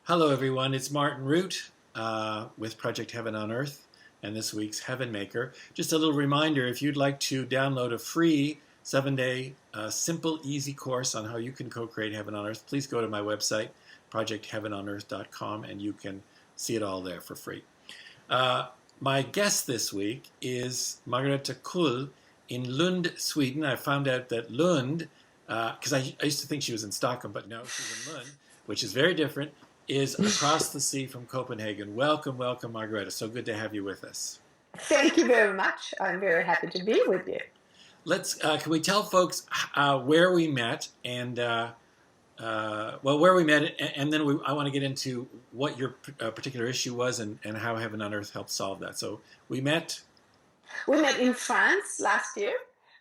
Hello, everyone. It's Martin Root with Project Heaven on Earth and this week's Heaven Maker. Just a little reminder, if you'd like to download a free 7-day simple, easy course on how you can co-create Heaven on Earth, please go to my website, projectheavenonearth.com, and you can see it all there for free. My guest this week is Margareta Kull in Lund, Sweden. I found out that Lund, because I used to think she was in Stockholm, but no, she's in Lund, which is very different, is across the sea from Copenhagen. Welcome, welcome, Margareta. So good to have you with us. Thank you very much. I'm very happy to be with you. Can we tell folks where we met and where we met, and then I want to get into what your particular issue was and how Heaven on Earth helped solve that. So we met. We met in France last year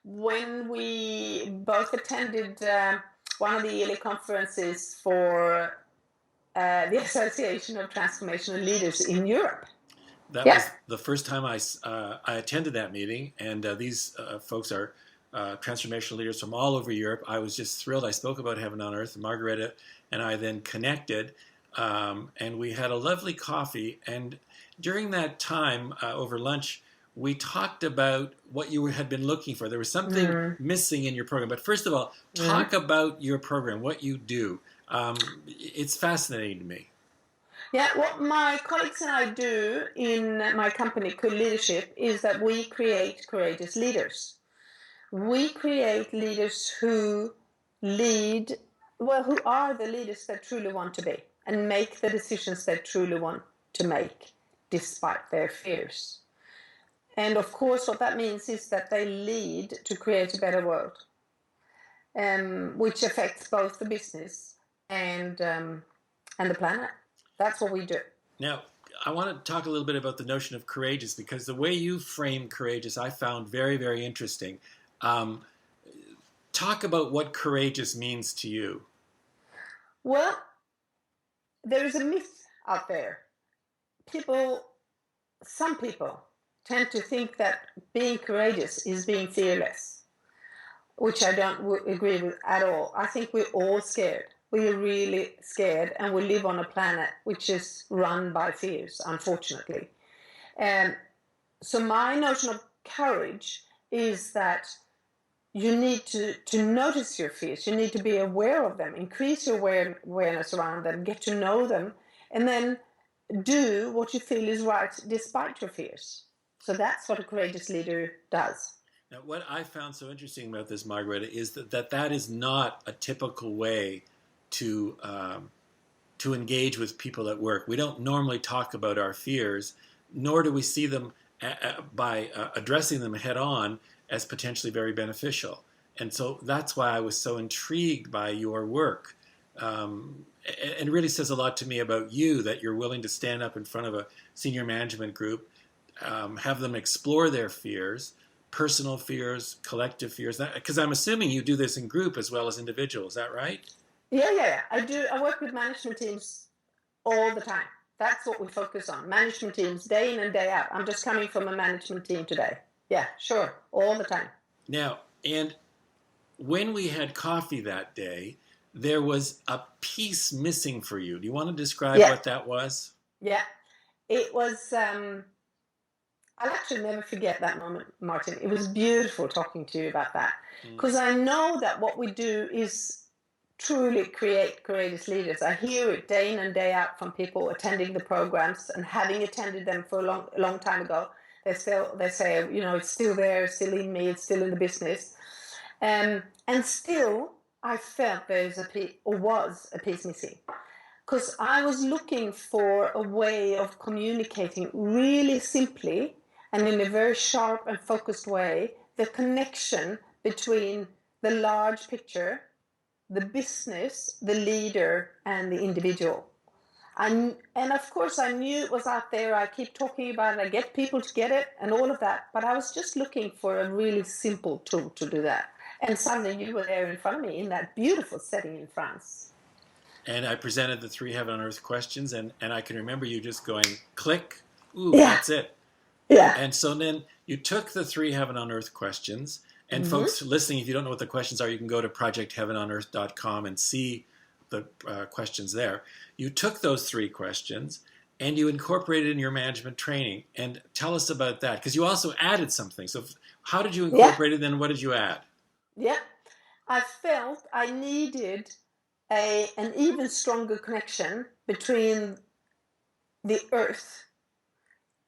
when we both attended one of the yearly conferences for the Association of Transformational Leaders in Europe. That was the first time I attended that meeting, and these folks are transformational leaders from all over Europe. I was just thrilled. I spoke about Heaven on Earth, and Margareta and I then connected, and we had a lovely coffee. And during that time, over lunch, we talked about what you had been looking for. There was something missing in your program. But first of all, talk about your program, what you do. It's fascinating to me. Yeah, what my colleagues and I do in my company, Kull Leadership, is that we create courageous leaders. We create leaders who lead, who are the leaders they truly want to be and make the decisions they truly want to make despite their fears. And of course, what that means is that they lead to create a better world, which affects both the business and the planet. That's what we do. Now, I want to talk a little bit about the notion of courageous, because the way you frame courageous I found very, very interesting. Talk about what courageous means to you. Well, there is a myth out there. Some people tend to think that being courageous is being fearless, which I don't agree with at all. I think we're all scared. We're really scared, and we live on a planet which is run by fears, unfortunately. And so my notion of courage is that you need to notice your fears. You need to be aware of them, increase your awareness around them, get to know them, and then do what you feel is right despite your fears. So that's what a courageous leader does. Now, what I found so interesting about this, Margareta, is that is not a typical way to engage with people at work. We don't normally talk about our fears, nor do we see them by addressing them head on as potentially very beneficial. And so that's why I was so intrigued by your work. And it really says a lot to me about you, that you're willing to stand up in front of a senior management group, have them explore their fears, personal fears, collective fears, because I'm assuming you do this in group as well as individual. Is that right? Yeah. I do. I work with management teams all the time. That's what we focus on. Management teams, day in and day out. I'm just coming from a management team today. Yeah, sure. All the time. Now, and when we had coffee that day, there was a piece missing for you. Do you want to describe what that was? Yeah. It was, I'll actually never forget that moment, Martin. It was beautiful talking to you about that. Because I know that what we do is truly create courageous leaders. I hear it day in and day out from people attending the programs and having attended them for a long time ago. They say, it's still there, it's still in me, it's still in the business. And still, I felt was a piece missing. Because I was looking for a way of communicating really simply and in a very sharp and focused way, the connection between the large picture, the business, the leader, and the individual. And of course, I knew it was out there. I keep talking about it. I get people to get it and all of that. But I was just looking for a really simple tool to do that. And suddenly you were there in front of me in that beautiful setting in France. And I presented the 3 Heaven on Earth questions, and I can remember you just going, click, that's it. Yeah. And so then you took the 3 Heaven on Earth questions, and folks listening, if you don't know what the questions are, you can go to projectheavenonearth.com and see the questions there. You took those 3 questions and you incorporated in your management training. And tell us about that, because you also added something. So how did you incorporate it, then what did you add? Yeah, I felt I needed an even stronger connection between the earth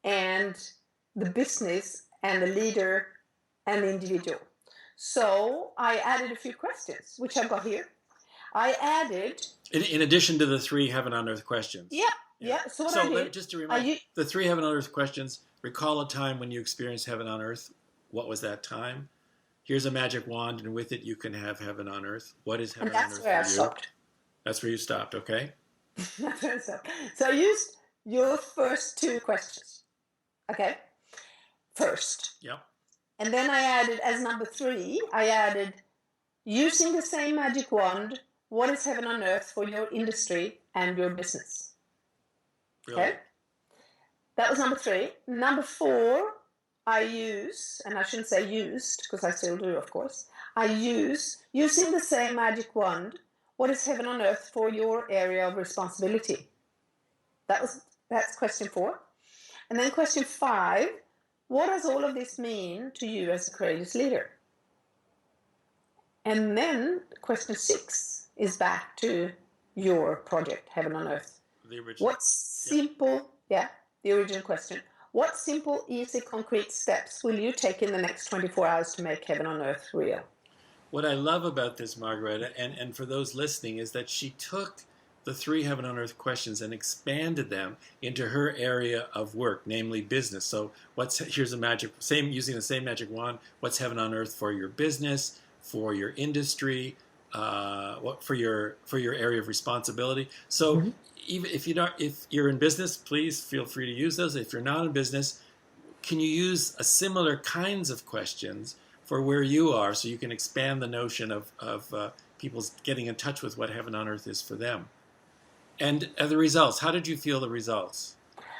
and the business and the leader and the individual. So I added a few questions, which I've got here. I added... In addition to the 3 heaven on earth questions. Yeah. So what I did... Just to remind, the 3 heaven on earth questions: recall a time when you experienced heaven on earth. What was that time? Here's a magic wand, and with it you can have heaven on earth. What is heaven on earth for you? That's where I stopped. That's where you stopped, okay? That's where I stopped. So I used your first 2 questions. Okay? First. Yep. And then I added, as number 3, I added, using the same magic wand, what is heaven on earth for your industry and your business? Brilliant. Okay? That was number 3. Number 4, I use, and I shouldn't say used, because I still do, of course, I use, using the same magic wand, what is heaven on earth for your area of responsibility? That's question 4. And then question 5, what does all of this mean to you as a courageous leader? And then question 6 is back to your project, Heaven on Earth. The original. The original question. What simple, easy, concrete steps will you take in the next 24 hours to make Heaven on Earth real? What I love about this, Margareta, and for those listening, is that she took the 3 heaven on earth questions and expanded them into her area of work, namely business. So using the same magic wand, what's heaven on earth for your business, for your industry, for your area of responsibility. So even if you're in business, please feel free to use those. If you're not in business, can you use a similar kinds of questions for where you are, so you can expand the notion of people getting in touch with what heaven on earth is for them? And the results, how did you feel the results?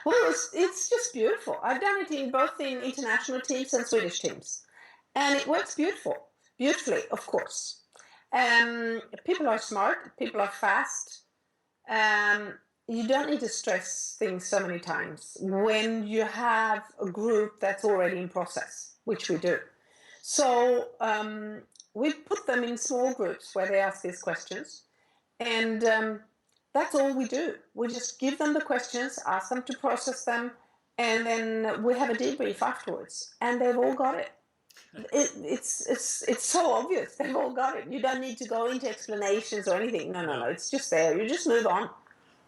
Well, it's just beautiful. I've done it both in international teams and Swedish teams. And it works beautifully, of course. People are smart, people are fast. You don't need to stress things so many times when you have a group that's already in process, which we do. So we put them in small groups where they ask these questions. And that's all we do. We just give them the questions, ask them to process them, and then we have a debrief afterwards. And they've all got it. It's so obvious. They've all got it. You don't need to go into explanations or anything. No. It's just there. You just move on.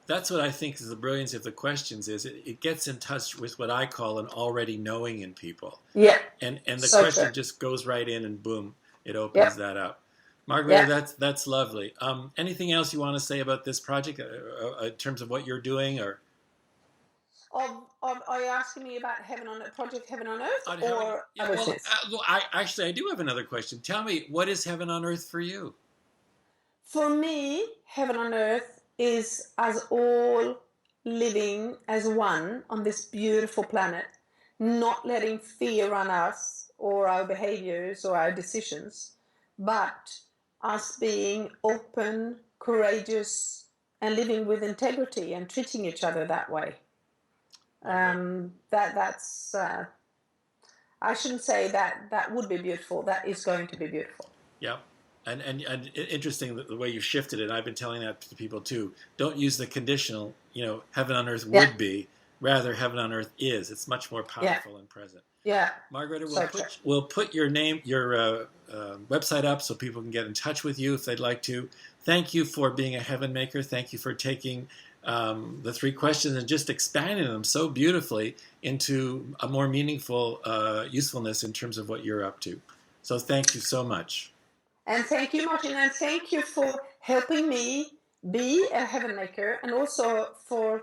That's what I think is the brilliance of the questions. Is it gets in touch with what I call an already knowing in people. Yeah. And the question just goes right in, and boom, it opens that up. Margareta, that's lovely. Anything else you want to say about this project in terms of what you're doing, or? Are you asking me about Project Heaven on Earth, I do have another question. Tell me, what is Heaven on Earth for you? For me, Heaven on Earth is us all living as one on this beautiful planet, not letting fear run us or our behaviors or our decisions, but us being open, courageous, and living with integrity and treating each other that way. That's I shouldn't say that would be beautiful. That is going to be beautiful. Yeah. And interesting the way you shifted it. I've been telling that to people too. Don't use the conditional, heaven on earth would be. Rather, heaven on earth is. It's much more powerful and present. Yeah. Margareta, we'll put your name, your website up so people can get in touch with you if they'd like to. Thank you for being a heaven maker. Thank you for taking the 3 questions and just expanding them so beautifully into a more meaningful usefulness in terms of what you're up to. So thank you so much. And thank you, Martin, and thank you for helping me be a heaven maker, and also for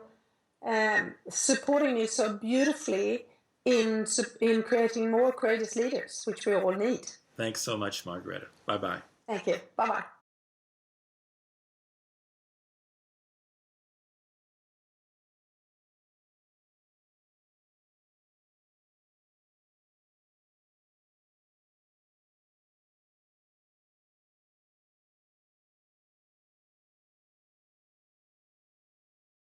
supporting me so beautifully in creating more courageous leaders, which we all need. Thanks so much, Margareta. Bye-bye. Thank you. Bye-bye.